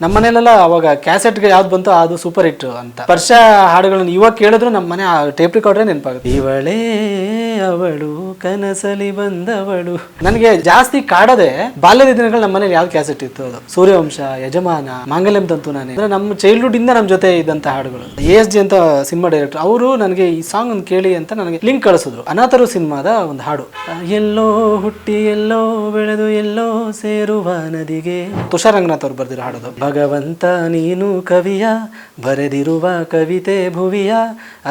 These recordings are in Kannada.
ನಮ್ಮ ಮನೇಲೆಲ್ಲ ಅವಾಗ ಕ್ಯಾಸೆಟ್ಗೆ ಯಾವ್ದು ಬಂತು ಅದು ಸೂಪರ್ ಹಿಟ್ ಅಂತ. ಸ್ಪರ್ಶ ಹಾಡುಗಳನ್ನು ಇವಾಗ ಕೇಳಿದ್ರು ನಮ್ಮ ಮನೆ ಟೇಪ್ ರೆಕಾರ್ಡ್ರೆ ನೆನಪಾಗುತ್ತೆ. ಇವಳೇ ಅವಳು ಕನಸಲಿ ಬಂದವಳು. ನನಗೆ ಜಾಸ್ತಿ ಕಾಡದೆ ಬಾಲ್ಯದ ದಿನಗಳು ನಮ್ಮ ಮನೇಲಿ ಯಾವ್ದು ಕ್ಯಾಸೆಟ್ ಇತ್ತು ಅದು ಸೂರ್ಯವಂಶ, ಯಜಮಾನ, ಮಾಂಗಲ್ಯಂ ತಂತು ನಾನೇ. ಅಂದ್ರೆ ನಮ್ಮ ಚೈಲ್ಡ್ಹುಡ್ ಇಂದ ನಮ್ಮ ಜೊತೆ ಇದ್ದಂತ ಹಾಡುಗಳು. ASG ಅಂತ ಸಿನಿಮಾ ಡೈರೆಕ್ಟರ್ ಅವರು ನನಗೆ ಈ ಸಾಂಗ್ ಒಂದು ಕೇಳಿ ಅಂತ ನನಗೆ ಲಿಂಕ್ ಕಳಿಸಿದ್ರು. ಅನಾಥರು ಸಿನಿಮಾದ ಒಂದು ಹಾಡು. ಎಲ್ಲೋ ಹುಟ್ಟಿ ಎಲ್ಲೋ ಬೆಳೆದು ಎಲ್ಲೋ ಸೇರುವ ನದಿಗೆ, ತುಷಾರ್ ರಂಗನಾಥ್ ಅವ್ರು ಬರ್ದಿರೋ ಹಾಡೋದು. ಭಗವಂತ ನೀನು ಕವಿಯ ಬರೆದಿರುವ ಕವಿತೆ ಭುವಿಯ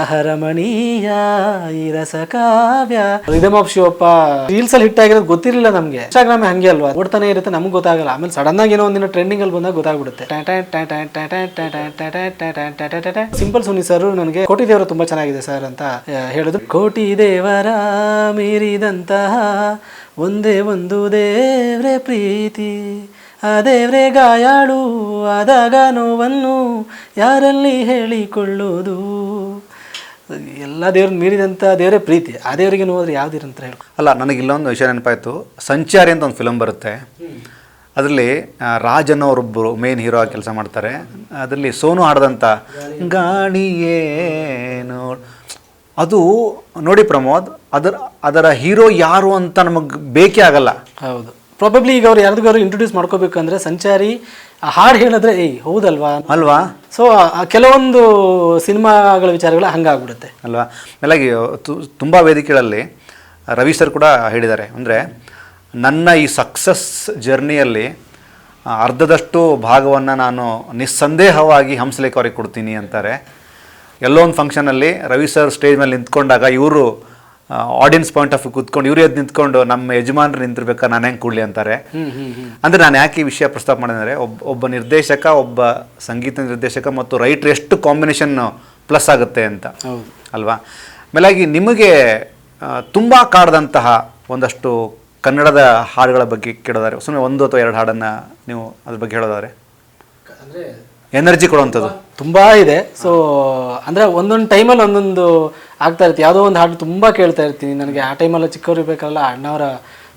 ಅಹರಮಣೀಯ ಈ ರಸ ಕಾವ್ಯ. ರಿದಮ್ ಆಫ್ ಶಿವಪ್ಪ ರೀಲ್ಸ್ ಅಲ್ಲಿ ಹಿಟ್ ಆಗಿರೋದು ಗೊತ್ತಿರಲಿಲ್ಲ ನಮ್ಗೆ. ಇನ್ಸ್ಟಾಗ್ರಾಮ್ ಹಂಗೆ ಅಲ್ವಾ, ಓಡ್ತಾನೆ ಇರುತ್ತೆ, ನಮ್ಗೆ ಗೊತ್ತಾಗಲ್ಲ. ಆಮೇಲೆ ಸಡನ್ ಆಗಿ ಏನೋ ಒಂದಿನ ಟ್ರೆಂಡಿಂಗ್ ಅಲ್ಲಿ ಬಂದಾಗ ಗೊತ್ತಾಗ್ಬಿಡುತ್ತೆ. ಸಿಂಪಲ್ ಸುನಿ ಸರ್ ನನಗೆ ಕೋಟಿ ದೇವರು ತುಂಬಾ ಚೆನ್ನಾಗಿದೆ ಸರ್ ಅಂತ ಹೇಳಿದ್ರು. ಕೋಟಿ ದೇವರ ಮೀರಿದಂತಹ ಒಂದೇ ಒಂದು ದೇವ್ರೆ ಪ್ರೀತಿ, ಆ ದೇವ್ರೆ ಗಾಯಾಳು ಆದಾಗ ನೋವನ್ನು ಯಾರಲ್ಲಿ ಹೇಳಿಕೊಳ್ಳೋದು. ಎಲ್ಲ ದೇವ್ರನ್ನ ಮೀರಿದಂಥ ದೇವರೇ ಪ್ರೀತಿ, ಆ ದೇವರಿಗೆ ನೋಡಿದ್ರೆ ಯಾವ್ದಿರಂತ ಹೇಳಿ. ಅಲ್ಲ, ನನಗೆ ಇಲ್ಲೊಂದು ವಿಷಯ ನೆನಪಾಯಿತು. ಸಂಚಾರಿ ಅಂತ ಒಂದು ಫಿಲಮ್ ಬರುತ್ತೆ. ಅದರಲ್ಲಿ ರಾಜ್ ಅನ್ನೋರೊಬ್ಬರು ಮೇನ್ ಹೀರೋ ಆಗಿ ಕೆಲಸ ಮಾಡ್ತಾರೆ. ಅದರಲ್ಲಿ ಸೋನು ಹಾಡ್ದಂಥ ಗಾಳಿಯೇನು ಅದು ನೋಡಿ ಪ್ರಮೋದ್, ಅದರ ಹೀರೋ ಯಾರು ಅಂತ ನಮಗೆ ಬೇಕೇ ಆಗಲ್ಲ. ಹೌದು, ಪ್ರಾಬಬ್ಲಿ ಈಗ ಅವ್ರು ಯಾರಿಗಾದ್ರು ಇಂಟ್ರೊಡ್ಯೂಸ್ ಮಾಡ್ಕೋಬೇಕಂದ್ರೆ ಸಂಚಾರಿ ಹಾಡು ಹೇಳಿದ್ರೆ ಹೌದಲ್ವಾ ಅಲ್ವಾ. ಸೊ ಕೆಲವೊಂದು ಸಿನಿಮಾಗಳ ವಿಚಾರಗಳು ಹಂಗಾಗ್ಬಿಡುತ್ತೆ ಅಲ್ವಾ. ಮೇಲಾಗಿ ತುಂಬ ವೇದಿಕೆಗಳಲ್ಲಿ ರವಿ ಸರ್ ಕೂಡ ಹೇಳಿದ್ದಾರೆ. ಅಂದರೆ ನನ್ನ ಈ ಸಕ್ಸಸ್ ಜರ್ನಿಯಲ್ಲಿ ಅರ್ಧದಷ್ಟು ಭಾಗವನ್ನು ನಾನು ನಿಸ್ಸಂದೇಹವಾಗಿ ಹಂಸಲೇಖ ಅವ್ರಿಗೆ ಕೊಡ್ತೀನಿ ಅಂತಾರೆ. ಎಲ್ಲೋ ಒಂದು ಫಂಕ್ಷನಲ್ಲಿ ರವಿ ಸರ್ ಸ್ಟೇಜ್ ಮೇಲೆ ನಿಂತ್ಕೊಂಡಾಗ ಇವರು ಆಡಿಯನ್ಸ್ ಪಾಯಿಂಟ್ ಆಫ್ ವ್ಯೂ ಕೂತ್ಕೊಂಡು ಇವ್ರು ಎದ್ದು ನಿಂತ್ಕೊಂಡು ನಮ್ಮ ಯಜಮಾನ್ರು ನಿಂತಿರ್ಬೇಕಾ ನಾನು ಹೆಂಗೆ ಕೂಡಲಿ ಅಂತಾರೆ. ಅಂದರೆ ನಾನು ಯಾಕೆ ಈ ವಿಷಯ ಪ್ರಸ್ತಾಪ ಮಾಡಿದರೆ, ಒಬ್ಬ ನಿರ್ದೇಶಕ, ಒಬ್ಬ ಸಂಗೀತ ನಿರ್ದೇಶಕ ಮತ್ತು ರೈಟ್ರ್ ಎಷ್ಟು ಕಾಂಬಿನೇಷನ್ ಪ್ಲಸ್ ಆಗುತ್ತೆ ಅಂತ ಅಲ್ವಾ. ಮೇಲಾಗಿ ನಿಮಗೆ ತುಂಬ ಕಾಡ್ದಂತಹ ಒಂದಷ್ಟು ಕನ್ನಡದ ಹಾಡುಗಳ ಬಗ್ಗೆ ಕೇಳೋದಾರೆ, ಸುಮ್ಮನೆ ಒಂದು ಅಥವಾ ಎರಡು ಹಾಡನ್ನು ನೀವು ಅದ್ರ ಬಗ್ಗೆ ಹೇಳೋದಾದ್ರೆ ಎನರ್ಜಿ ಕೊಡುವಂಥದ್ದು ತುಂಬಾ ಇದೆ. ಸೊ ಅಂದ್ರೆ ಒಂದೊಂದು ಟೈಮಲ್ಲಿ ಒಂದೊಂದು ಆಗ್ತಾ ಇರುತ್ತೆ. ಯಾವುದೋ ಒಂದು ಹಾಡು ತುಂಬಾ ಕೇಳ್ತಾ ಇರ್ತೀನಿ. ನನಗೆ ಆ ಟೈಮಲ್ಲಿ ಚಿಕ್ಕವ್ರು ಇರಬೇಕಲ್ಲ ಅಣ್ಣವರ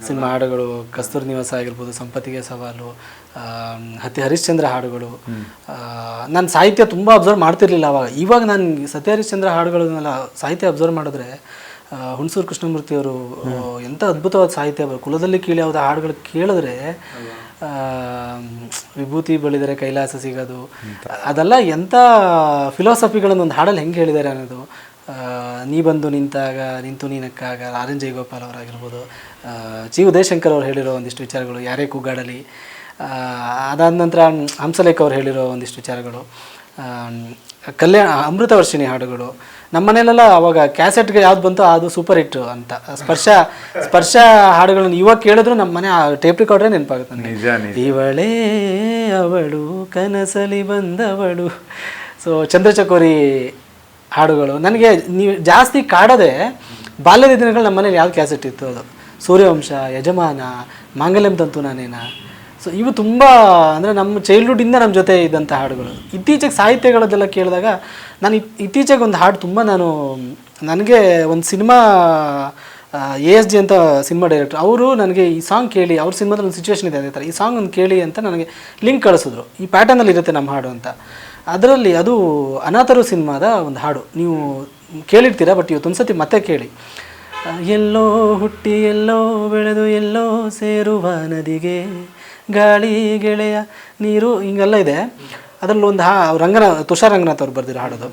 ಸಿನಿಮಾ ಹಾಡುಗಳು, ಕಸ್ತೂರಿ ನಿವಾಸ ಆಗಿರ್ಬೋದು, ಸಂಪತ್ತಿಗೆ ಸವಾಲು, ಹರಿಶ್ಚಂದ್ರ ಹಾಡುಗಳು. ನಾನು ಸಾಹಿತ್ಯ ತುಂಬ ಅಬ್ಸರ್ವ್ ಮಾಡ್ತಿರ್ಲಿಲ್ಲ ಅವಾಗ. ಇವಾಗ ನಾನು ಸತ್ಯ ಹರಿಶ್ಚಂದ್ರ ಹಾಡುಗಳನ್ನೆಲ್ಲ ಸಾಹಿತ್ಯ ಅಬ್ಸರ್ವ್ ಮಾಡಿದ್ರೆ ಹುಣಸೂರು ಕೃಷ್ಣಮೂರ್ತಿಯವರು ಎಂಥ ಅದ್ಭುತವಾದ ಸಾಹಿತ್ಯ. ಕುಲದಲ್ಲಿ ಕೀಳಿ ಯಾವುದೋ ಹಾಡುಗಳು ಕೇಳಿದ್ರೆ ವಿಭೂತಿ ಬಳಿದರೆ ಕೈಲಾಸ ಸಿಗೋದು, ಅದೆಲ್ಲ ಎಂಥ ಫಿಲಾಸಫಿಗಳನ್ನು ಒಂದು ಹಾಡಲ್ಲಿ ಹೆಂಗೆ ಹೇಳಿದ್ದಾರೆ ಅನ್ನೋದು. ನೀ ಬಂದು ನಿಂತಾಗ ನಿಂತು ನೀನಕ್ಕಾಗ RN ಜಯಗೋಪಾಲ್ ಅವರಾಗಿರ್ಬೋದು, ಜಿ ಉದಯಶಂಕರ್ ಅವ್ರು ಹೇಳಿರೋ ಒಂದಿಷ್ಟು ವಿಚಾರಗಳು, ಯಾರೇ ಕೂಗಾಡಲಿ. ಅದಾದ ನಂತರ ಹಂಸಲೇಖ ಅವ್ರು ಹೇಳಿರೋ ಒಂದಿಷ್ಟು ವಿಚಾರಗಳು, ಅಮೃತ ವರ್ಷಿಣಿ ಹಾಡುಗಳು. ನಮ್ಮ ಮನೇಲೆಲ್ಲ ಅವಾಗ ಕ್ಯಾಸೆಟ್ಗೆ ಯಾವ್ದು ಬಂತು ಅದು ಸೂಪರ್ ಹಿಟ್ ಅಂತ. ಸ್ಪರ್ಶ ಹಾಡುಗಳನ್ನು ಇವಾಗ ಕೇಳಿದ್ರು ನಮ್ಮ ಮನೆ ಟೇಪ್ ರೆಕಾರ್ಡ್ರೆ ನೆನಪಾಗುತ್ತೆ ನನಗೆ. ಇವಳೇ ಅವಳು ಕನಸಲಿ ಬಂದವಳು. ಸೊ ಚಂದ್ರಚಕೋರಿ ಹಾಡುಗಳು ನನಗೆ ನೀವು ಜಾಸ್ತಿ ಕಾಡದೆ ಬಾಲ್ಯದ ದಿನಗಳು ನಮ್ಮ ಮನೇಲಿ ಯಾವ್ದು ಕ್ಯಾಸೆಟ್ ಇತ್ತು ಅದು ಸೂರ್ಯವಂಶ, ಯಜಮಾನ, ಮಾಂಗಲ್ಯಂ ತಂತು ನಾನೇನ. ಸೊ ಇವು ತುಂಬ ಅಂದರೆ ನಮ್ಮ ಚೈಲ್ಡ್ಹುಡ್ಡಿಂದ ನಮ್ಮ ಜೊತೆ ಇದ್ದಂಥ ಹಾಡುಗಳು. ಇತ್ತೀಚೆಗೆ ಸಾಹಿತ್ಯಗಳದ್ದೆಲ್ಲ ಕೇಳಿದಾಗ ನಾನು ಇತ್ತೀಚೆಗೆ ಒಂದು ಹಾಡು ತುಂಬ ನನಗೆ ಒಂದು ಸಿನಿಮಾ ASG ಅಂತ ಸಿನಿಮಾ ಡೈರೆಕ್ಟರ್ ಅವರು ನನಗೆ ಈ ಸಾಂಗ್ ಕೇಳಿ, ಅವ್ರ ಸಿನಿಮಾದಲ್ಲಿ ಒಂದು ಸಿಚುವೇಶನ್ ಇದೆ ಅದೇ ಥರ, ಈ ಸಾಂಗ್ ಒಂದು ಕೇಳಿ ಅಂತ ನನಗೆ ಲಿಂಕ್ ಕಳಿಸಿದ್ರು. ಈ ಪ್ಯಾಟರ್ನಲ್ಲಿ ಇರುತ್ತೆ ನಮ್ಮ ಹಾಡು ಅಂತ. ಅದರಲ್ಲಿ ಅದು ಅನಾಥರು ಸಿನಿಮಾದ ಒಂದು ಹಾಡು. ನೀವು ಕೇಳಿರ್ತೀರಾ, ಬಟ್ ಇವತ್ತೊಂದು ಸತಿ ಮತ್ತೆ ಕೇಳಿ. ಎಲ್ಲೋ ಹುಟ್ಟಿ ಎಲ್ಲೋ ಬೆಳೆದು ಎಲ್ಲೋ ಸೇರುವ ನದಿಗೆ ಗಾಳಿ ಗೆಳೆಯ ನೀರು, ಹಿಂಗೆಲ್ಲ ಇದೆ. ಅದರಲ್ಲಿ ಒಂದು ತುಷಾರ್ ರಂಗನಾಥ್ ಅವ್ರು ಬರ್ದಿರೋ ಹಾಡೋದು.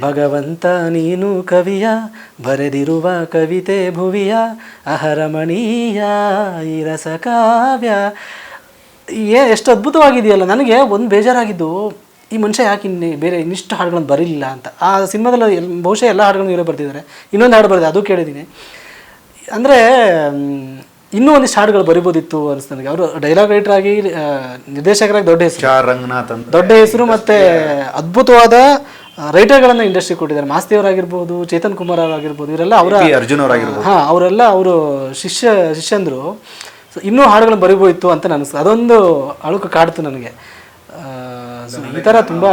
ಭಗವಂತ ನೀನು ಕವಿಯ ಬರೆದಿರುವ ಕವಿತೆ ಭುವಿಯ ಅಹರಮಣೀಯ ಈ ರಸ ಕಾವ್ಯ. ಎಷ್ಟು ಅದ್ಭುತವಾಗಿದೆಯಲ್ಲ. ನನಗೆ ಒಂದು ಬೇಜಾರಾಗಿದ್ದು, ಈ ಮನುಷ್ಯ ಯಾಕೆ ಬೇರೆ ಇನ್ನಿಷ್ಟು ಹಾಡುಗಳನ್ನು ಬರೀಲಿಲ್ಲ ಅಂತ. ಆ ಸಿನಿಮಾದಲ್ಲಿ ಬಹುಶಃ ಎಲ್ಲ ಹಾಡುಗಳನ್ನು ಇವರೇ ಬರ್ತಿದ್ದಾರೆ. ಇನ್ನೊಂದು ಹಾಡು ಬರೆದಿದೆ, ಅದು ಕೇಳಿದ್ದೀನಿ. ಅಂದರೆ ಇನ್ನೂ ಒಂದಿಷ್ಟು ಹಾಡುಗಳು ಬರಿಬೋದಿತ್ತು ಅನಿಸ್ತು ನನಗೆ. ಅವರು ಡೈಲಾಗ್ ರೈಟರ್ ಆಗಿ, ನಿರ್ದೇಶಕರಾಗಿ ದೊಡ್ಡ ಹೆಸರು ಮತ್ತು ಅದ್ಭುತವಾದ ರೈಟರ್ಗಳನ್ನು ಇಂಡಸ್ಟ್ರಿ ಕೊಟ್ಟಿದ್ದಾರೆ. ಮಾಸ್ತಿಯವರಾಗಿರ್ಬೋದು, ಚೇತನ್ ಕುಮಾರ್ ಅವರಾಗಿರ್ಬೋದು, ಇವರೆಲ್ಲ ಅವರೆಲ್ಲ ಅವರು ಶಿಷ್ಯಂದರು. ಸೊ ಇನ್ನೂ ಹಾಡುಗಳನ್ನು ಬರಿಬೋದಿತ್ತು ಅಂತ ಅನಿಸ್ತು. ಅದೊಂದು ಅಳುಕು ಕಾಡ್ತು ನನಗೆ. ಈ ಥರ ತುಂಬ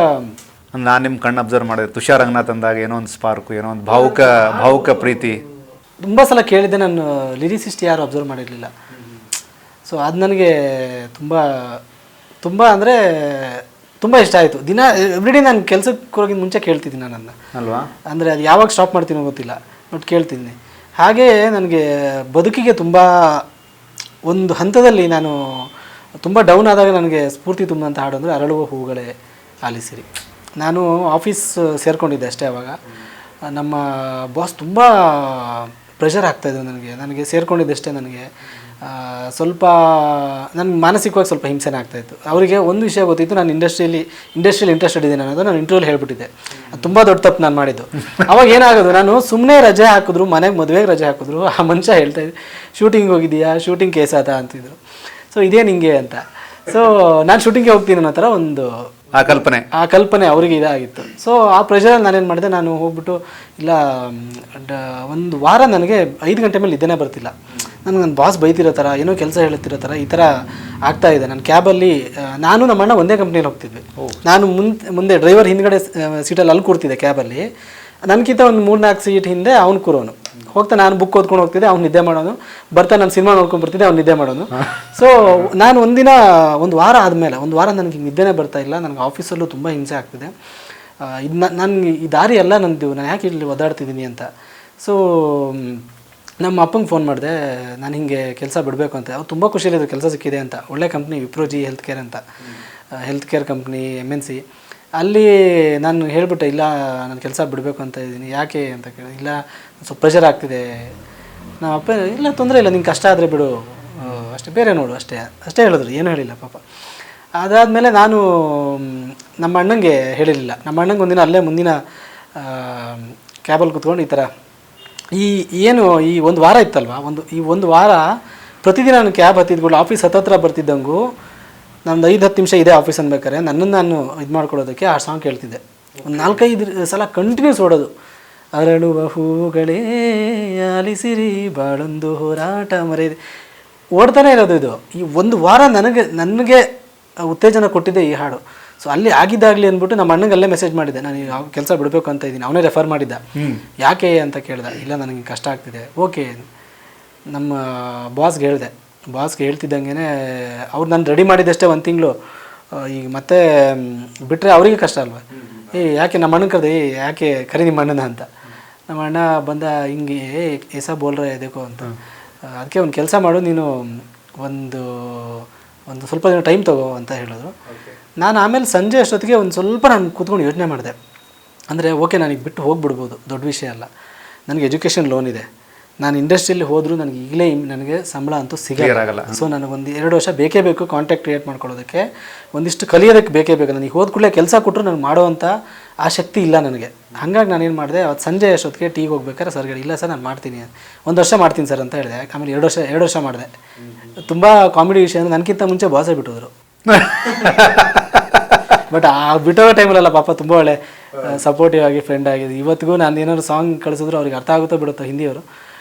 ನಾನು ನಿಮ್ಮ ಕಣ್ಣು ಅಬ್ಸರ್ವ್ ಮಾಡಿದೆ. ತುಷಾರ್ ರಂಗನಾಥ್ ಅಂದಾಗ ಏನೋ ಒಂದು ಸ್ಪಾರ್ಕು, ಏನೋ ಒಂದು ಭಾವುಕ ಪ್ರೀತಿ ತುಂಬ ಸಲ ಕೇಳಿದ್ದೆ. ನಾನು ಲಿರಿಸಿಸ್ಟ್ ಯಾರು ಅಬ್ಸರ್ವ್ ಮಾಡಿರಲಿಲ್ಲ. ಸೊ ಅದು ನನಗೆ ತುಂಬ ತುಂಬ ಅಂದರೆ ತುಂಬ ಇಷ್ಟ ಆಯಿತು. ದಿನ ಎವ್ರಿಡೇ ನಾನು ಕೆಲಸಕ್ಕೆ ಹೋಗಿದ ಮುಂಚೆ ಕೇಳ್ತಿದ್ದೀನಿ ನನ್ನನ್ನು ಅಲ್ವಾ. ಅಂದರೆ ಅದು ಯಾವಾಗ ಸ್ಟಾಪ್ ಮಾಡ್ತೀನೋ ಗೊತ್ತಿಲ್ಲ, ಬಟ್ ಕೇಳ್ತೀನಿ. ಹಾಗೇ ನನಗೆ ಬದುಕಿಗೆ ತುಂಬ ಒಂದು ಹಂತದಲ್ಲಿ ನಾನು ತುಂಬ ಡೌನ್ ಆದಾಗ ನನಗೆ ಸ್ಫೂರ್ತಿ ತುಂಬಂಥ ಹಾಡು ಅಂದರೆ ಅರಳುವ ಹೂಗಳೇ ಆಲಿಸಿರಿ. ನಾನು ಆಫೀಸ್ ಸೇರಿಕೊಂಡಿದ್ದೆ ಅಷ್ಟೇ ಆವಾಗ. ನಮ್ಮ ಬಾಸ್ ತುಂಬ ಪ್ರೆಷರ್ ಆಗ್ತಾಯಿದ್ರು ನನಗೆ ಸೇರಿಕೊಂಡಿದ್ದಷ್ಟೇ ನನಗೆ ಸ್ವಲ್ಪ ನನಗೆ ಮಾನಸಿಕವಾಗಿ ಸ್ವಲ್ಪ ಹಿಂಸೆನೇ ಆಗ್ತಾಯಿತ್ತು. ಅವರಿಗೆ ಒಂದು ವಿಷಯ ಗೊತ್ತಿತ್ತು, ನಾನು ಇಂಡಸ್ಟ್ರಿಯಲ್ ಇಂಟ್ರೆಸ್ಟೆಡ್ ಇದ್ದೀನಿ ಅನ್ನೋದು ನಾನು ಇಂಟರ್ವ್ಯೂಲಿ ಹೇಳ್ಬಿಟ್ಟಿದ್ದೆ. ಅದು ತುಂಬ ದೊಡ್ಡ ತಪ್ಪು ನಾನು ಮಾಡಿದ್ದು. ಅವಾಗ ಏನಾಗೋದು, ನಾನು ಸುಮ್ಮನೆ ರಜೆ ಹಾಕಿದ್ರು, ಮನೆಗೆ ಮದುವೆಗೆ ರಜೆ ಹಾಕಿದ್ರು, ಆ ಮನುಷ್ಯ ಹೇಳ್ತಾಯಿದ್ರು ಶೂಟಿಂಗ್ ಹೋಗಿದ್ದೀಯಾ, ಶೂಟಿಂಗ್ ಕೇಸಾತ ಅಂತಿದ್ರು. ಸೊ ಇದೇನು ಹಿಂಗೆ ಅಂತ. ಸೊ ನಾನು ಶೂಟಿಂಗ್ಗೆ ಹೋಗ್ತೀನಿ ಅನ್ನೋ ಥರ ಒಂದು ಆ ಕಲ್ಪನೆ ಅವರಿಗೆ ಇದಾಗಿತ್ತು. ಸೊ ಆ ಪ್ರೆಷರಲ್ಲಿ ನಾನೇನು ಮಾಡಿದೆ, ನಾನು ಹೋಗ್ಬಿಟ್ಟು ಇಲ್ಲ ಒಂದು ವಾರ ನನಗೆ 5 ಗಂಟೆ ಮೇಲೆ ನಿದ್ದೆನೇ ಬರ್ತಿಲ್ಲ. ನನ್ನ ಬಾಸ್ ಬೈತಿರೋ ಥರ, ಏನೋ ಕೆಲಸ ಹೇಳುತ್ತಿರೋ ಥರ ಈ ಥರ ಆಗ್ತಾಯಿದೆ. ನಾನು ಕ್ಯಾಬಲ್ಲಿ ನಾನು ನಮ್ಮ ಅಣ್ಣ ಒಂದೇ ಕಂಪ್ನಿಯಲ್ಲಿ ಹೋಗ್ತಿದ್ವಿ. ನಾನು ಮುಂದೆ ಡ್ರೈವರ್ ಹಿಂದ್ಗಡೆ ಸೀಟಲ್ಲಿ ಅಲ್ಲಿ ಕೂರ್ತಿದ್ದೆ ಕ್ಯಾಬಲ್ಲಿ. ನನಗಿಂತ ಒಂದು 3-4 ಸೀಟ್ ಹಿಂದೆ ಅವ್ನು ಕೂರೋನು. ಹೋಗ್ತಾ ನಾನು ಬುಕ್ ಓದ್ಕೊಂಡು ಹೋಗ್ತಿದ್ದೆ, ಅವ್ನು ನಿದ್ದೆ ಮಾಡೋನು. ಬರ್ತಾ ನಾನು ಸಿನಿಮಾ ನೋಡ್ಕೊಂಡು ಬರ್ತಿದ್ದೆ, ಅವ್ನು ನಿದ್ದೆ ಮಾಡೋನು. ಸೊ ನಾನು ಒಂದು ವಾರ ಆದಮೇಲೆ ನನಗೆ ನಿದ್ದೆನೇ ಬರ್ತಾ ಇಲ್ಲ. ನನಗೆ ಆಫೀಸಲ್ಲೂ ತುಂಬ ಹಿಂಸೆ ಆಗ್ತಿದೆ. ಇದು ನನಗೆ ಈ ದಾರಿ ಎಲ್ಲ ನಂದು, ನಾನು ಯಾಕೆ ಇಲ್ಲಿ ಓದಾಡ್ತಿದ್ದೀನಿ ಅಂತ. ಸೊ ನಮ್ಮ ಅಪ್ಪಂಗೆ ಫೋನ್ ಮಾಡಿದೆ, ನಾನು ಹಿಂಗೆ ಕೆಲಸ ಬಿಡಬೇಕು ಅಂತ. ಅವ್ರು ತುಂಬ ಖುಷಿಲಿದ್ರು ಕೆಲಸ ಸಿಕ್ಕಿದೆ ಅಂತ. ಒಳ್ಳೆ ಕಂಪ್ನಿ ವಿಪ್ರೋಜಿ ಹೆಲ್ತ್ ಕೇರ್ ಅಂತ, ಹೆಲ್ತ್ ಕೇರ್ ಕಂಪ್ನಿ MNC. ಅಲ್ಲಿ ನಾನು ಹೇಳಿಬಿಟ್ಟೆ, ಇಲ್ಲ ನಾನು ಕೆಲಸ ಬಿಡಬೇಕು ಅಂತ ಇದ್ದೀನಿ. ಯಾಕೆ ಅಂತ ಕೇಳಿ, ಇಲ್ಲ ಸ್ವಲ್ಪ ಪ್ರೆಷರ್ ಆಗ್ತಿದೆ. ನಮ್ಮ ಅಪ್ಪ ಇಲ್ಲ ತೊಂದರೆ ಇಲ್ಲ, ನಿಂಗೆ ಕಷ್ಟ ಆದರೆ ಬಿಡು ಅಷ್ಟೇ, ಬೇರೆ ನೋಡು ಅಷ್ಟೇ ಹೇಳಿದ್ರು, ಏನೂ ಹೇಳಿಲ್ಲ ಪಾಪ. ಅದಾದಮೇಲೆ ನಾನು ನಮ್ಮ ಅಣ್ಣಂಗೆ ಹೇಳಿರಲಿಲ್ಲ. ನಮ್ಮ ಅಣ್ಣಂಗೆ ಒಂದಿನ ಅಲ್ಲೇ ಮುಂದಿನ ಕ್ಯಾಬಲ್ಲಿ ಕೂತ್ಕೊಂಡು ಈ ಥರ ಈ ಒಂದು ವಾರ ಇತ್ತಲ್ವ, ಒಂದು ವಾರ ಪ್ರತಿದಿನ ನಾನು ಕ್ಯಾಬ್ ಹತ್ತಿದ್ಗಳು ಆಫೀಸ್ ಹತ್ತತ್ರ ಬರ್ತಿದ್ದಂಗೂ ನಮ್ದು 5-10 ನಿಮಿಷ ಇದೆ ಆಫೀಸ್ ಅನ್ಬೇಕಾರೆ ನನ್ನನ್ನು ನಾನು ಇದು ಮಾಡ್ಕೊಳ್ಳೋದಕ್ಕೆ ಆ ಸಾಂಗ್ ಕೇಳ್ತಿದ್ದೆ. ಒಂದು 4-5 ಸಲ ಕಂಟಿನ್ಯೂಸ್ ಓಡೋದು. ಅರಳುವ ಹೂಗಳೇ ಆಲಿಸಿರಿ ಬಾಳೊಂದು ಹೋರಾಟ ಮರೆಯಿದೆ, ಓಡ್ತಾನೆ ಇರೋದು ಇದು. ಈ ಒಂದು ವಾರ ನನಗೆ ಉತ್ತೇಜನ ಕೊಟ್ಟಿದ್ದೆ ಈ ಹಾಡು. ಸೊ ಅಲ್ಲಿ ಆಗಿದ್ದಾಗಲಿ ಅಂದ್ಬಿಟ್ಟು ನಮ್ಮ ಅಣ್ಣಂಗೆ ಅಲ್ಲೇ ಮೆಸೇಜ್ ಮಾಡಿದ್ದೆ, ನಾನು ಕೆಲಸ ಬಿಡಬೇಕು ಅಂತ ಇದ್ದೀನಿ. ಅವನೇ ರೆಫರ್ ಮಾಡಿದ್ದ. ಯಾಕೆ ಅಂತ ಕೇಳ್ದೆ. ಇಲ್ಲ ನನಗೆ ಕಷ್ಟ ಆಗ್ತಿದೆ. ಓಕೆ, ನಮ್ಮ ಬಾಸ್ಗೆ ಹೇಳಿದೆ. ಬಾಸ್ಗೆ ಹೇಳ್ತಿದ್ದಂಗೆ ಅವ್ರು ನಾನು ರೆಡಿ ಮಾಡಿದ್ದಷ್ಟೇ 1 ತಿಂಗಳು. ಈಗ ಮತ್ತೆ ಬಿಟ್ಟರೆ ಅವರಿಗೆ ಕಷ್ಟ ಅಲ್ವ. ಯಾಕೆ ನಮ್ಮ ಅಣ್ಣನ ಕರೆದೆ, ಯಾಕೆ ಕರಿ ನಿಮ್ಮ ಅಣ್ಣನ ಅಂತ. ನಮ್ಮ ಅಣ್ಣ ಬಂದ, ಹಿಂಗೆ ಏಸಾ ಬೋಲ್ರೆ ಇದಕ್ಕೋ ಅಂತ. ಅದಕ್ಕೆ ಒಂದು ಕೆಲಸ ಮಾಡು, ನೀನು ಒಂದು ಸ್ವಲ್ಪ ದಿನ ಟೈಮ್ ತಗೋ ಅಂತ ಹೇಳಿದ್ರು. ನಾನು ಆಮೇಲೆ ಸಂಜೆ ಅಷ್ಟೊತ್ತಿಗೆ ಒಂದು ಸ್ವಲ್ಪ ನಾನು ಕೂತ್ಕೊಂಡು ಯೋಚನೆ ಮಾಡಿದೆ. ಅಂದರೆ ಓಕೆ, ನನಗೆ ಬಿಟ್ಟು ಹೋಗ್ಬಿಡ್ಬೋದು, ದೊಡ್ಡ ವಿಷಯ ಅಲ್ಲ. ನನಗೆ ಎಜುಕೇಷನ್ ಲೋನ್ ಇದೆ. ನಾನು ಇಂಡಸ್ಟ್ರಿಯಲ್ಲಿ ಹೋದರೂ ನನಗೆ ಸಂಬಳ ಅಂತೂ ಸಿಗಲ್ಲ. ಸೊ ನನಗೊಂದು 2 ವರ್ಷ ಬೇಕೇ ಬೇಕು ಕಾಂಟ್ಯಾಕ್ಟ್ ಕ್ರಿಯೇಟ್ ಮಾಡ್ಕೊಳ್ಳೋದಕ್ಕೆ, ಒಂದಿಷ್ಟು ಕಲಿಯೋದಕ್ಕೆ ಬೇಕೇ ಬೇಕು. ನನಗೆ ಹೋದ ಕೂಡಲೇ ಕೆಲಸ ಕೊಟ್ಟರು ನನಗೆ ಮಾಡುವಂಥ ಆ ಶಕ್ತಿ ಇಲ್ಲ ನನಗೆ. ಹಾಗಾಗಿ ನಾನೇನು ಮಾಡಿದೆ, ಅವತ್ತು ಸಂಜೆ ಅಷ್ಟೊತ್ತಿಗೆ ಟೀಗೆ ಹೋಗ್ಬೇಕಾದ್ರೆ ಸರ್ಗೆ ಇಲ್ಲ ಸರ್ ನಾನು ಮಾಡ್ತೀನಿ, 1 ವರ್ಷ ಮಾಡ್ತೀನಿ ಸರ್ ಅಂತ ಹೇಳಿದೆ. ಆಮೇಲೆ 2 ವರ್ಷ ಮಾಡಿದೆ. ತುಂಬ ಕಾಮಿಡಿ ವಿಷಯ ಅಂದರೆ ನನಗಿಂತ ಮುಂಚೆ ಬಾಸೇ ಬಿಟ್ಟೋದ್ರು. ಬಟ್ ಆ ಬಿಟ್ಟೋ ಟೈಮಲ್ಲ ಪಾಪ ತುಂಬ ಒಳ್ಳೆ ಸಪೋರ್ಟಿವ್ ಆಗಿ ಫ್ರೆಂಡ್ ಆಗಿದೆ. ಇವತ್ತಿಗೂ ನಾನು ಏನಾದ್ರು ಸಾಂಗ್ ಕಳಿಸಿದ್ರು ಅವ್ರಿಗೆ ಅರ್ಥ ಆಗುತ್ತೋ ಬಿಡುತ್ತೋ ಹಿಂದಿಯವರು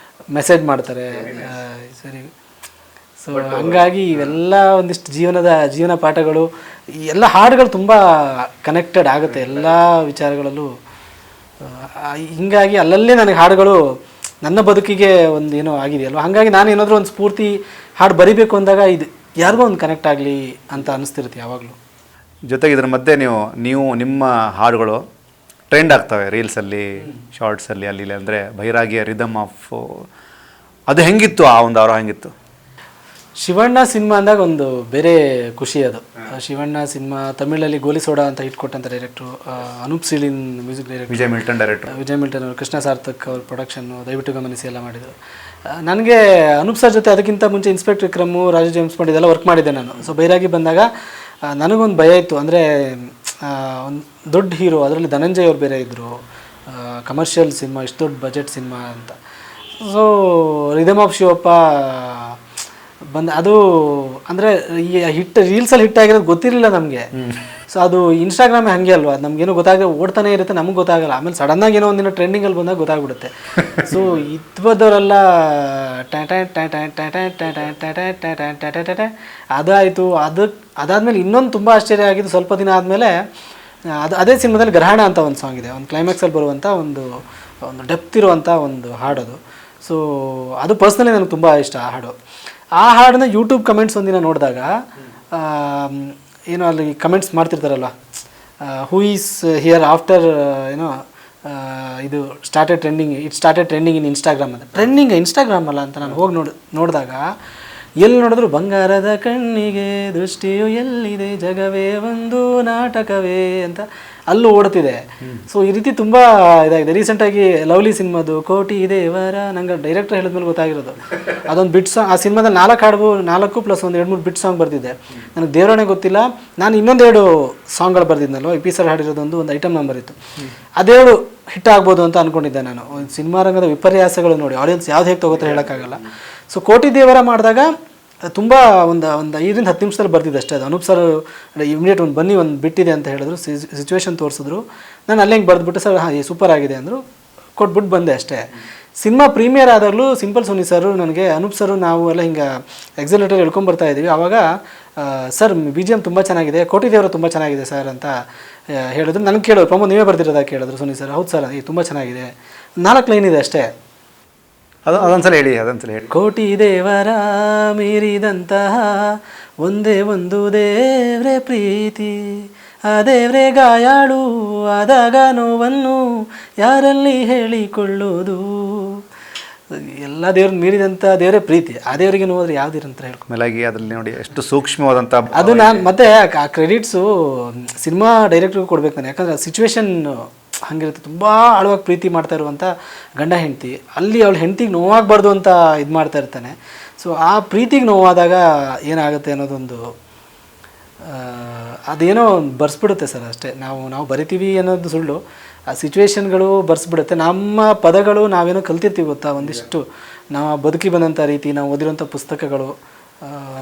ಮೆಸೇಜ್ ಮಾಡ್ತಾರೆ ಸರಿ. ಸೊ ಹಂಗಾಗಿ ಇವೆಲ್ಲ ಒಂದಿಷ್ಟು ಜೀವನ ಪಾಠಗಳು, ಈ ಎಲ್ಲ ಹಾಡುಗಳು ತುಂಬ ಕನೆಕ್ಟೆಡ್ ಆಗುತ್ತೆ ಎಲ್ಲ ವಿಚಾರಗಳಲ್ಲೂ. ಹೀಗಾಗಿ ಅಲ್ಲಲ್ಲೇ ನನಗೆ ಹಾಡುಗಳು ನನ್ನ ಬದುಕಿಗೆ ಒಂದು ಏನೋ ಆಗಿದೆಯಲ್ವ. ಹಾಗಾಗಿ ನಾನು ಏನಾದರೂ ಒಂದು ಸ್ಫೂರ್ತಿ ಹಾಡು ಬರಿಬೇಕು ಅಂದಾಗ ಇದು ಯಾರಿಗೋ ಒಂದು ಕನೆಕ್ಟ್ ಆಗಲಿ ಅಂತ ಅನ್ನಿಸ್ತಿರುತ್ತೆ ಯಾವಾಗಲೂ. ಜೊತೆಗೆ ಇದ್ರ ಮಧ್ಯೆ ನೀವು ನಿಮ್ಮ ಹಾಡುಗಳು ಟ್ರೆಂಡ್ ಆಗ್ತವೆ ರೀಲ್ಸಲ್ಲಿ, ಶಾರ್ಟ್ಸಲ್ಲಿ, ಅಲ್ಲಿ ಅಂದರೆ ಬೈರಾಗಿಯ ರಿದಮ್ ಆಫ್ ಅದು ಹೆಂಗಿತ್ತು, ಆ ಒಂದು ಅವರ ಹೆಂಗಿತ್ತು? ಶಿವಣ್ಣ ಸಿನಿಮಾ ಅಂದಾಗ ಒಂದು ಬೇರೆ ಖುಷಿ ಅದು. ಶಿವಣ್ಣ ಸಿನಿಮಾ ತಮಿಳಲ್ಲಿ ಗೋಲಿ ಸೋಡಾ ಅಂತ ಇಟ್ಕೊಟ್ಟಂಥ director, Anoop Seelin music director, Vijay Milton ಅವರು, ಕೃಷ್ಣ ಸಾರ್ಥಕ್ ಅವ್ರ ಪ್ರೊಡಕ್ಷನ್ನು, ದಯವಿಟ್ಟು ಗಮನಿಸಿ ಎಲ್ಲ ಮಾಡಿದರು. ನನಗೆ ಅನೂಪ್ ಸರ್ ಜೊತೆ ಅದಕ್ಕಿಂತ ಮುಂಚೆ inspector Vikram, Raju James bond ಇದೆಲ್ಲ ವರ್ಕ್ ಮಾಡಿದ್ದೆ ನಾನು. ಸೊ ಬೈರಾಗಿ ಬಂದಾಗ ನನಗೊಂದು ಭಯ ಇತ್ತು. ಅಂದರೆ ಒಂದು ದೊಡ್ಡ ಹೀರೋ, ಅದರಲ್ಲಿ ಧನಂಜಯ್ ಅವ್ರು ಬೇರೆ ಇದ್ದರು, ಕಮರ್ಷಿಯಲ್ ಸಿನಿಮಾ, ಇಷ್ಟು ದೊಡ್ಡ ಬಜೆಟ್ ಸಿನಿಮಾ ಅಂತ. ಸೊ ರಿದಮ್ ಆಫ್ ಶಿವಪ್ಪ ಅದು ಅಂದರೆ ಈ ರೀಲ್ಸಲ್ಲಿ ಹಿಟ್ ಆಗಿರೋದು ಗೊತ್ತಿರಲಿಲ್ಲ ನಮಗೆ. ಸೊ ಅದು ಇನ್ಸ್ಟಾಗ್ರಾಮೇ ಹಾಗೆ ಅಲ್ವಾ, ನಮಗೇನೋ ಓಡ್ತಾನೆ ಇರುತ್ತೆ, ನಮಗೆ ಗೊತ್ತಾಗಲ್ಲ. ಆಮೇಲೆ ಸಡನ್ನಾಗಿ ಏನೋ ಒಂದಿನ ಟ್ರೆಂಡಿಂಗಲ್ಲಿ ಬಂದಾಗ ಗೊತ್ತಾಗ್ಬಿಡುತ್ತೆ. ಸೊ ಇದ್ಬದ್ದವರೆಲ್ಲ ಅದಾಯಿತು. ಅದಾದಮೇಲೆ ಇನ್ನೊಂದು ತುಂಬ ಆಶ್ಚರ್ಯ ಆಗಿದ್ದು, ಸ್ವಲ್ಪ ದಿನ ಆದಮೇಲೆ ಅದೇ ಸಿನಿಮಾದಲ್ಲಿ ಗ್ರಹಣ ಅಂತ ಒಂದು ಸಾಂಗ್ ಇದೆ, ಒಂದು ಕ್ಲೈಮ್ಯಾಕ್ಸಲ್ಲಿ ಬರುವಂಥ ಒಂದು ಡೆಪ್ತ್ ಇರುವಂಥ ಒಂದು ಹಾಡೋದು. ಸೊ ಅದು ಪರ್ಸ್ನಲಿ ನನಗೆ ತುಂಬ ಇಷ್ಟ ಆ ಹಾಡು. ಆ ಹಾಡನ್ನ ಯೂಟ್ಯೂಬ್ ಕಮೆಂಟ್ಸ್ ಒಂದಿನ ನೋಡಿದಾಗ ಏನೋ ಅಲ್ಲಿ ಕಮೆಂಟ್ಸ್ ಮಾಡ್ತಿರ್ತಾರಲ್ವ, ಹೂ ಈಸ್ ಹಿಯರ್ ಆಫ್ಟರ್ ಏನೋ ಇದು ಸ್ಟಾರ್ಟೆಡ್ ಟ್ರೆಂಡಿಂಗ್ ಇನ್ ಇನ್ಸ್ಟಾಗ್ರಾಮ್ ಅಂತ. ಇನ್ಸ್ಟಾಗ್ರಾಮ್ ಅಲ್ಲ ಅಂತ ನಾನು ಹೋಗಿ ನೋಡಿದಾಗ ಎಲ್ಲಿ ನೋಡಿದ್ರು ಬಂಗಾರದ ಕಣ್ಣಿಗೆ ದೃಷ್ಟಿಯು ಎಲ್ಲಿದೆ, ಜಗವೇ ಒಂದು ನಾಟಕವೇ ಅಂತ ಅಲ್ಲೂ ಓಡ್ತಿದೆ. ಸೊ ಈ ರೀತಿ ತುಂಬ ಇದಾಗಿದೆ. ರೀಸೆಂಟಾಗಿ ಲವ್ಲಿ ಸಿನಿಮಾದು ಕೋಟಿ ದೇವರ ನಂಗೆ ಡೈರೆಕ್ಟರ್ ಹೇಳಿದ್ಮೇಲೆ ಗೊತ್ತಾಗಿರೋದು. ಅದೊಂದು ಬಿಟ್ ಸಾಂಗ್, ಆ ಸಿನಿಮಾದಲ್ಲಿ 4 ಹಾಡು, 4 ಪ್ಲಸ್ ಒಂದು 2-3 ಬಿಟ್ ಸಾಂಗ್ ಬರ್ತಿದ್ದೆ. ನನಗೆ ದೇವರೇ ಗೊತ್ತಿಲ್ಲ. ನಾನು ಇನ್ನೊಂದೆರಡು ಸಾಂಗ್ಗಳು ಬರ್ದಿದ್ನಲ್ವ, ಈ ಸರ್ ಹಾಡಿರೋದೊಂದು ಐಟಮ್ ನಂಬರ್ ಇತ್ತು. ಅದೇಳು ಹಿಟ್ ಆಗ್ಬೋದು ಅಂತ ಅಂದ್ಕೊಂಡಿದ್ದೆ ನಾನು. ಸಿನಿಮಾ ರಂಗದ ವಿಪರ್ಯಾಸಗಳು ನೋಡಿ ಆಡಿಯನ್ಸ್ ಯಾವ್ದು ಹೇಗೆ ತಗೋತಾರೆ ಹೇಳೋಕ್ಕಾಗಲ್ಲ. ಸೊ ಕೋಟಿ ದೇವರ ಮಾಡಿದಾಗ ತುಂಬ ಒಂದು 5-10 ನಿಮಿಷದಲ್ಲಿ ಬರ್ತಿದ್ದೆ ಅಷ್ಟೇ. ಅದು ಅನೂಪ್ ಸರ್ ಇಮಿಡಿಯೇಟ್ ಬನ್ನಿ ಒಂದು ಬಿಟ್ಟಿದೆ ಅಂತ ಹೇಳಿದ್ರು, ಸಿಚುವೇಶನ್ ತೋರಿಸಿದ್ರು. ನಾನು ಅಲ್ಲೇ ಹಿಂಗೆ ಬರೆದ್ಬಿಟ್ಟು ಸರ್ ಹಾಂ ಸೂಪರ್ ಆಗಿದೆ ಅಂದರು, ಕೊಟ್ಬಿಟ್ಟು ಬಂದೆ ಅಷ್ಟೇ. ಸಿನಿಮಾ ಪ್ರೀಮಿಯರ್ ಆದಾಗಲೂ ಸಿಂಪಲ್ ಸೋನಿ ಸರು ನನಗೆ ಅನೂಪ್ ಸರು ನಾವು ಎಲ್ಲ ಹಿಂಗೆ ಎಕ್ಸಲೇಟರ್ ಹೇಳ್ಕೊಂಬರ್ತಾ ಇದ್ದೀವಿ. ಆವಾಗ ಸರ್ BGM ತುಂಬ ಚೆನ್ನಾಗಿದೆ, ಕೋಟಿ ದೇವರು ತುಂಬ ಚೆನ್ನಾಗಿದೆ ಸರ್ ಅಂತ ಹೇಳಿದ್ರು. ನನಗೆ ಕೇಳೋರು ಪ್ರಮೋದ್ ನೀವೇ ಬರ್ತಿರೋದಾ ಕೇಳಿದ್ರು ಸೋನಿ ಸರ್. ಹೌದು ಸರ್ ತುಂಬ ಚೆನ್ನಾಗಿದೆ, 4 ಲೈನ್ ಇದೆ ಅಷ್ಟೇ. ಅದೊಂದ್ಸಲ ಹೇಳಿ. ಕೋಟಿ ದೇವರ ಮೀರಿದಂತಹ ಒಂದೇ ಒಂದು ದೇವ್ರೆ ಪ್ರೀತಿ, ಆ ದೇವ್ರೆ ಗಾಯಾಳು ಆದಾಗ ನೋವನ್ನು ಯಾರಲ್ಲಿ ಹೇಳಿಕೊಳ್ಳೋದು. ಎಲ್ಲ ದೇವ್ರನ್ನ ಮೀರಿದಂಥ ದೇವರೇ ಪ್ರೀತಿ, ಆ ದೇವರಿಗೆ ನೋಡಿದ್ರೆ ಯಾವ್ದಿರಂತ ಹೇಳ್ಕೊಂಡು ಮೇಲಾಗಿ ಅದರಲ್ಲಿ ನೋಡಿ ಎಷ್ಟು ಸೂಕ್ಷ್ಮವಾದಂಥ ಅದು. ನಾನು ಮತ್ತೆ ಆ ಕ್ರೆಡಿಟ್ಸು ಸಿನಿಮಾ ಡೈರೆಕ್ಟ್ರಿಗೆ ಕೊಡ್ಬೇಕು ನಾನು. ಯಾಕಂದರೆ ಸಿಚುವೇಶನ್ ಹಂಗಿರುತ್ತೆ. ತುಂಬ ಆಳವಾಗಿ ಪ್ರೀತಿ ಮಾಡ್ತಾ ಇರುವಂಥ ಗಂಡ ಹೆಂಡತಿ, ಅಲ್ಲಿ ಅವಳು ಹೆಂಡತಿಗೆ ನೋವಾಗಬಾರ್ದು ಅಂತ ಇದು ಮಾಡ್ತಾ ಇರ್ತಾನೆ. ಸೊ ಆ ಪ್ರೀತಿಗೆ ನೋವಾದಾಗ ಏನಾಗುತ್ತೆ ಅನ್ನೋದೊಂದು ಅದೇನೋ ಬರ್ಸ್ಬಿಡುತ್ತೆ ಸರ್ ಅಷ್ಟೇ. ನಾವು ಬರಿತೀವಿ ಅನ್ನೋದು ಸುಳ್ಳು, ಆ ಸಿಚುವೇಶನ್ಗಳು ಬರ್ಸ್ಬಿಡುತ್ತೆ. ನಮ್ಮ ಪದಗಳು ನಾವೇನೋ ಕಲ್ತಿರ್ತೀವಿ ಗೊತ್ತಾ, ಒಂದಿಷ್ಟು ನಾವು ಬದುಕಿ ಬಂದಂಥ ರೀತಿ, ನಾವು ಓದಿರೋಂಥ ಪುಸ್ತಕಗಳು,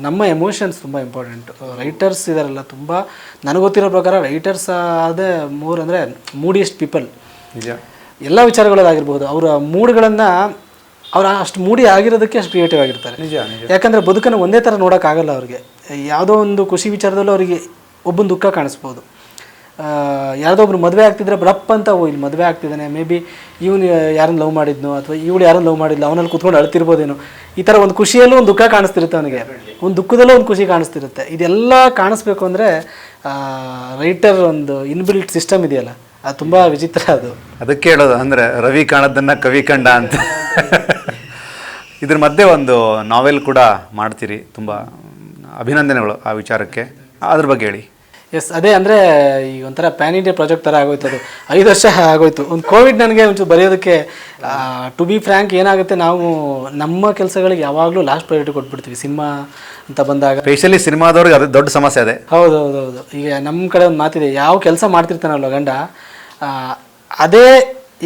ನಮ್ಮ ಎಮೋಷನ್ಸ್ ತುಂಬ ಇಂಪಾರ್ಟೆಂಟು. ರೈಟರ್ಸ್ ಇದಾರಲ್ಲ ತುಂಬ, ನನಗೆ ಗೊತ್ತಿರೋ ಪ್ರಕಾರ ರೈಟರ್ಸ್ ಅದೇ ಅಂದರೆ ಮೂಡಿಯೆಸ್ಟ್ ಪೀಪಲ್. ನಿಜ. ಎಲ್ಲ ವಿಚಾರಗಳಾಗಿರ್ಬೋದು, ಅವರ ಮೂಡ್ಗಳನ್ನು ಅವ್ರು ಅಷ್ಟು ಮೂಡಿ ಆಗಿರೋದಕ್ಕೆ ಅಷ್ಟು ಕ್ರಿಯೇಟಿವ್ ಆಗಿರ್ತಾರೆ. ನಿಜ. ಯಾಕಂದರೆ ಬದುಕನ್ನು ಒಂದೇ ಥರ ನೋಡೋಕ್ಕಾಗಲ್ಲ ಅವ್ರಿಗೆ. ಯಾವುದೋ ಒಂದು ಖುಷಿ ವಿಚಾರದಲ್ಲೂ ಅವರಿಗೆ ಒಬ್ಬನ ದುಃಖ ಕಾಣಿಸ್ಬೋದು. ಯಾವುದೋ ಒಬ್ರು ಮದುವೆ ಆಗ್ತಿದ್ರೆ ರಪ್ ಅಂತ ಇಲ್ಲಿ ಮದುವೆ ಆಗ್ತಿದ್ದಾನೆ, ಮೇ ಬಿ ಇವನು ಯಾರನ್ನು ಲವ್ ಮಾಡಿದ್ನೋ ಅಥವಾ ಇವಳು ಯಾರನ್ನು ಲವ್ ಮಾಡಿದ್ಲು, ಅವನಲ್ಲಿ ಕೂತ್ಕೊಂಡು ಅಳ್ತಿರ್ಬೋದೇನೋ. ಈ ಥರ ಒಂದು ಖುಷಿಯಲ್ಲೂ ಒಂದು ದುಃಖ ಕಾಣಿಸ್ತಿರುತ್ತೆ ಅವನಿಗೆ, ಒಂದು ದುಃಖದಲ್ಲೂ ಒಂದು ಖುಷಿ ಕಾಣಿಸ್ತಿರುತ್ತೆ. ಇದೆಲ್ಲ ಕಾಣಿಸ್ಬೇಕು ಅಂದರೆ ರೈಟರ್ ಒಂದು ಇನ್ಬಿಲ್ಟ್ ಸಿಸ್ಟಮ್ ಇದೆಯಲ್ಲ, ಅದು ತುಂಬ ವಿಚಿತ್ರ. ಅದಕ್ಕೆ ಹೇಳೋದು ಅಂದರೆ ರವಿ ಕಾಣೋದನ್ನು ಕವಿ ಕಂಡ ಅಂತ. ಇದ್ರ ಮಧ್ಯೆ ಒಂದು ನಾವೆಲ್ ಕೂಡ ಮಾಡ್ತೀರಿ, ತುಂಬ ಅಭಿನಂದನೆಗಳು ಆ ವಿಚಾರಕ್ಕೆ. ಅದ್ರ ಬಗ್ಗೆ ಹೇಳಿ. ಎಸ್, ಅದೇ ಅಂದರೆ ಈಗ ಒಂಥರ ಪ್ಯಾನ್ ಇಂಡಿಯಾ ಪ್ರಾಜೆಕ್ಟ್ ಥರ ಆಗೋಯ್ತು. ಅದು 5 ವರ್ಷ ಆಗೋಯ್ತು. ಒಂದು ಕೋವಿಡ್ ನನಗೆ ಒಂಚೂರು ಬರೆಯೋದಕ್ಕೆ, ಟು ಬಿ ಫ್ರ್ಯಾಂಕ್ ಏನಾಗುತ್ತೆ, ನಾವು ನಮ್ಮ ಕೆಲಸಗಳಿಗೆ ಯಾವಾಗಲೂ ಲಾಸ್ಟ್ ಪ್ರಯಾರಿಟಿ ಕೊಟ್ಬಿಡ್ತೀವಿ. ಸಿನಿಮಾ ಅಂತ ಬಂದಾಗ ಸ್ಪೆಷಲಿ ಸಿನಿಮಾದವ್ರಿಗೆ ಅದು ದೊಡ್ಡ ಸಮಸ್ಯೆ ಅದೇ. ಹೌದು. ಈಗ ನಮ್ಮ ಕಡೆ ಒಂದು ಮಾತಿದೆ, ಯಾವ ಕೆಲಸ ಮಾಡ್ತಿರ್ತಾನಲ್ಲ ಗಂಡ, ಅದೇ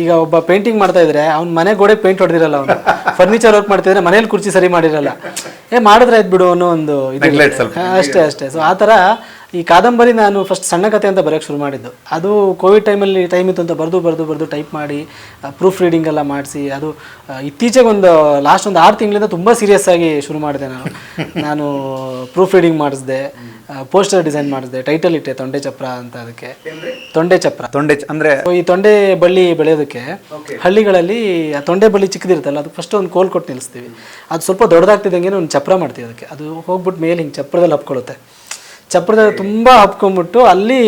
ಈಗ ಒಬ್ಬ ಪೇಂಟಿಂಗ್ ಮಾಡ್ತಾ ಇದ್ರೆ ಅವ್ನ ಮನೆ ಗೋಡೆ ಪೇಂಟ್ ಹೊಡೆದಿರಲ್ಲ, ಅವನು ಫರ್ನಿಚರ್ ವರ್ಕ್ ಮಾಡ್ತಿದ್ರೆ ಮನೇಲಿ ಕುರ್ಚಿ ಸರಿ ಮಾಡಿರಲ್ಲ, ಮಾಡಿದ್ರೆ ಆಯ್ತು ಬಿಡು ಅನ್ನೋ ಒಂದು ಅಷ್ಟೇ. ಸೊ ಆ ಥರ ಈ ಕಾದಂಬರಿ ನಾನು ಫಸ್ಟ್ ಸಣ್ಣ ಕತೆ ಅಂತ ಬರೆಯೋಕ್ಕೆ ಶುರು ಮಾಡಿದ್ದು. ಅದು ಕೋವಿಡ್ ಟೈಮ್ ಇತ್ತು ಅಂತ ಬರೆದು ಟೈಪ್ ಮಾಡಿ ಪ್ರೂಫ್ ರೀಡಿಂಗ್ ಎಲ್ಲ ಮಾಡಿಸಿ, ಅದು ಇತ್ತೀಚೆಗೆ ಲಾಸ್ಟ್ 6 ತಿಂಗಳಿಂದ ತುಂಬ ಸೀರಿಯಸ್ ಆಗಿ ಶುರು ಮಾಡಿದೆ ನಾನು ಪ್ರೂಫ್ ರೀಡಿಂಗ್ ಮಾಡಿಸಿದೆ, ಪೋಸ್ಟರ್ ಡಿಸೈನ್ ಮಾಡಿಸಿದೆ, ಟೈಟಲ್ ಇಟ್ಟೆ ತೊಂಡೆ ಚಪ್ರ ಅಂತ. ಅದಕ್ಕೆ ತೊಂಡೆ ಅಂದರೆ ಈ ತೊಂಡೆ ಬಳ್ಳಿ ಬೆಳೆಯೋದಕ್ಕೆ ಹಳ್ಳಿಗಳಲ್ಲಿ ಆ ತೊಂಡೆ ಬಳ್ಳಿ ಚಿಕ್ಕದಿರುತ್ತಲ್ಲ, ಅದು ಫಸ್ಟ್ ಒಂದು ಕೋಲ್ ಕೊಟ್ಟು ನಿಲ್ಲಿಸ್ತೀವಿ. ಅದು ಸ್ವಲ್ಪ ದೊಡ್ಡದಾಗ್ತಿದ್ದಂಗೆ ಒಂದು ಚಪ್ರ ಮಾಡ್ತೀವಿ ಅದಕ್ಕೆ. ಅದು ಹೋಗ್ಬಿಟ್ಟು ಮೇಲೆ ಹಿಂಗೆ ಚಪ್ರದಲ್ಲಿ ಹಪ್ಕೊಳ್ಳುತ್ತೆ. ಚಪ್ರದಲ್ಲಿ ತುಂಬ ಹಪ್ಕೊಂಡ್ಬಿಟ್ಟು ಅಲ್ಲಿ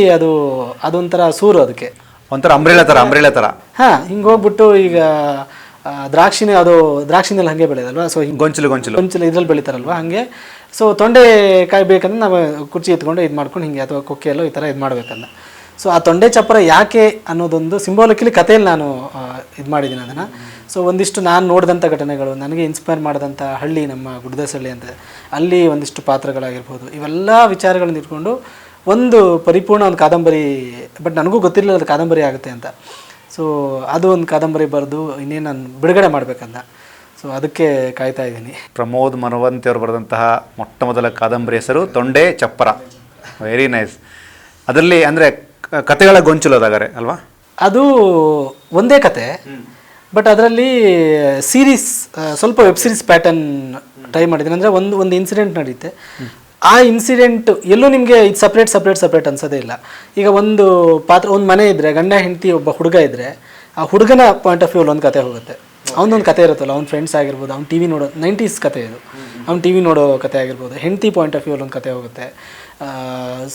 ಅದೊಂಥರ ಸೂರು, ಅದಕ್ಕೆ ಒಂಥರ ಅಂಬ್ರೆಲಾ ಥರ. ಹಾಂ, ಹಿಂಗೆ ಹೋಗ್ಬಿಟ್ಟು ಈಗ ದ್ರಾಕ್ಷಿನಲ್ಲಿ ಹಾಗೆ ಬೆಳೆಯೋದಲ್ವ. ಸೊ ಹಿಂಗೆ ಗೊಂಚಲು ಇದ್ರಲ್ಲಿ ಬೆಳಿತಾರಲ್ವ ಹಾಗೆ. ಸೊ ತೊಂಡೆ ಕಾಯಿ ಬೇಕಂದ್ರೆ ನಾವು ಕುರ್ಚಿ ಎತ್ಕೊಂಡು ಇದು ಮಾಡ್ಕೊಂಡು ಹಿಂಗೆ, ಅಥವಾ ಕೊಕ್ಕೆಯಲ್ಲೋ ಈ ಥರ ಇದು ಮಾಡಬೇಕಂದ. ಸೊ ಆ ತೊಂಡೆ ಚಪ್ಪರ ಯಾಕೆ ಅನ್ನೋದೊಂದು ಸಿಂಬಾಲಿಕಲಿ ಕಥೆಯಲ್ಲಿ ನಾನು ಇದು ಮಾಡಿದ್ದೀನಿ ಅದನ್ನು. ಸೊ ಒಂದಿಷ್ಟು ನಾನು ನೋಡಿದಂಥ ಘಟನೆಗಳು, ನನಗೆ ಇನ್ಸ್ಪೈರ್ ಮಾಡಿದಂಥ ಹಳ್ಳಿ, ನಮ್ಮ ಗುಡ್ಡದಸಳ್ಳಿ ಅಂತ, ಅಲ್ಲಿ ಒಂದಿಷ್ಟು ಪಾತ್ರಗಳಾಗಿರ್ಬೋದು, ಇವೆಲ್ಲ ವಿಚಾರಗಳನ್ನ ಇಟ್ಕೊಂಡು ಒಂದು ಪರಿಪೂರ್ಣ ಒಂದು ಕಾದಂಬರಿ. ಬಟ್ ನನಗೂ ಗೊತ್ತಿರಲಿಲ್ಲ ಅದು ಕಾದಂಬರಿ ಆಗುತ್ತೆ ಅಂತ. ಸೊ ಅದು ಒಂದು ಕಾದಂಬರಿ ಬರೆದು ಇನ್ನೇನು ನಾನು ಬಿಡುಗಡೆ ಮಾಡಬೇಕಂತ. ಸೊ ಅದಕ್ಕೆ ಕಾಯ್ತಾ ಇದ್ದೀನಿ. ಪ್ರಮೋದ್ ಮನವಂತಿ ಅವರು ಬರೆದಂತಹ ಮೊಟ್ಟ ಮೊದಲ ಕಾದಂಬರಿ ಹೆಸರು ತೊಂಡೆ ಚಪ್ಪರ. Very nice. ಅದರಲ್ಲಿ ಅಂದರೆ ಕತೆಗಳ ಗೊಂಚಲು ಅದಾಗಾರೆ ಅಲ್ವಾ? ಅದು ಒಂದೇ ಕತೆ, ಬಟ್ ಅದರಲ್ಲಿ ಸೀರೀಸ್, ಸ್ವಲ್ಪ ವೆಬ್ ಸೀರೀಸ್ ಪ್ಯಾಟರ್ನ್ ಟ್ರೈ ಮಾಡಿದ್ದೀನಿ. ಅಂದರೆ ಒಂದು ಇನ್ಸಿಡೆಂಟ್ ನಡೆಯುತ್ತೆ. ಆ ಇನ್ಸಿಡೆಂಟ್ ಎಲ್ಲೂ ನಿಮಗೆ ಇದು ಸಪ್ರೇಟ್ ಅನ್ಸೋದೇ ಇಲ್ಲ. ಈಗ ಒಂದು ಮನೆ ಇದ್ದರೆ, ಗಂಡ ಹೆಂಡತಿ ಒಬ್ಬ ಹುಡುಗ ಇದ್ದರೆ, ಆ ಹುಡುಗನ ಪಾಯಿಂಟ್ ಆಫ್ ವ್ಯೂ ಒಂದು ಕತೆ ಹೋಗುತ್ತೆ. ಅವನೊಂದು ಕತೆ ಇರುತ್ತಲ್ಲ, ಅವ್ನ ಫ್ರೆಂಡ್ಸ್ ಆಗಿರ್ಬೋದು, ಅವ್ನು ಟಿ ವಿ ನೋಡೋ 90s ಕತೆ ಇದು, ಅವ್ನು ಟಿ ವಿ ನೋಡೋ ಕತೆ ಆಗಿರ್ಬೋದು. ಹೆಂಡತಿ ಪಾಯಿಂಟ್ ಆಫ್ ವ್ಯೂ ಒಂದು ಕತೆ ಹೋಗುತ್ತೆ.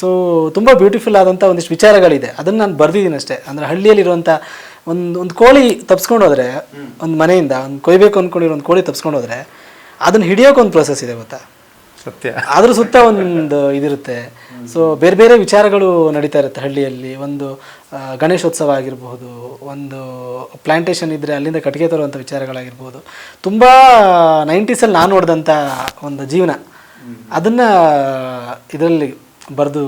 ಸೊ ತುಂಬ ಬ್ಯೂಟಿಫುಲ್ ಆದಂಥ ಒಂದಿಷ್ಟು ವಿಚಾರಗಳಿದೆ, ಅದನ್ನು ನಾನು ಬರ್ದಿದ್ದೀನಿ ಅಷ್ಟೇ. ಅಂದರೆ ಹಳ್ಳಿಯಲ್ಲಿರುವಂಥ ಒಂದು ಕೋಳಿ ತಪ್ಸ್ಕೊಂಡು ಹೋದರೆ, ಒಂದು ಮನೆಯಿಂದ ಒಂದು ಕೊಯ್ಬೇಕು ಅಂದ್ಕೊಂಡಿರೋ ಒಂದು ಕೋಳಿ ತಪ್ಸ್ಕೊಂಡು ಹೋದರೆ ಅದನ್ನು ಹಿಡಿಯೋಕೆ ಒಂದು ಪ್ರೊಸೆಸ್ ಇದೆ ಗೊತ್ತಾ, ಸತ್ಯ. ಅದ್ರ ಸುತ್ತ ಒಂದು ಇದಿರುತ್ತೆ. ಸೊ ಬೇರೆ ಬೇರೆ ವಿಚಾರಗಳು ನಡೀತಾ ಇರುತ್ತೆ ಹಳ್ಳಿಯಲ್ಲಿ. ಒಂದು ಗಣೇಶೋತ್ಸವ ಆಗಿರಬಹುದು, ಒಂದು ಪ್ಲಾಂಟೇಶನ್ ಇದ್ದರೆ ಅಲ್ಲಿಂದ ಕಟ್ಟಿಗೆ ತರುವಂಥ ವಿಚಾರಗಳಾಗಿರ್ಬೋದು, ತುಂಬ 90ಸಲ್ಲಿ ನಾನು ನೋಡಿದಂಥ ಒಂದು ಜೀವನ, ಅದನ್ನು ಇದರಲ್ಲಿ ಬರೆದು